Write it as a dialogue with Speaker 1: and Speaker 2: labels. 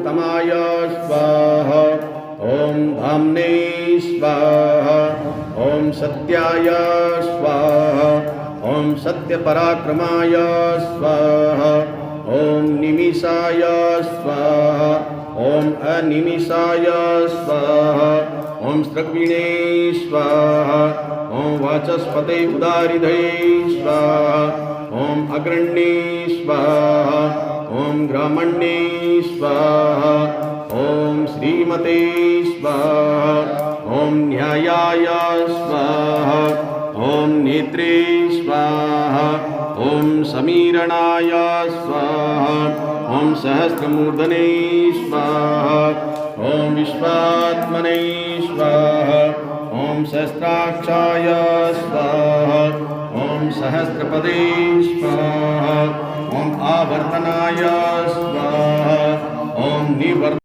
Speaker 1: पुरुषोत्तमाय स्वाहा ॐ धाम्ने स्वाहा ॐ सत्याय स्वाहा ॐ सत्यपराक्रमाय स्वाहा ॐ निमिषाय स्वाहा ॐ अनिमिषाय स्वाहा ॐ स्रग्विणे स्वाहा ॐ वाचस्पते उदारिधये स्वाहा ॐ अग्रण्ये स्वाहा ॐ ग्रामण्ये स्वाहा ॐ श्रीमते स्वाहा ॐ न्यायाय स्वाहा ॐ नेत्रे स्वाहा ॐ समीरणाय स्वाहा ॐ सहस्रमूर्धने स्वाहा ॐ विश्वात्मने स्वाहा ॐ सहस्राक्षाय स्वाहा ॐ सहस्रपदे स्वाहा ॐ आवर्तनाय स्वाहा ॐ निवर्त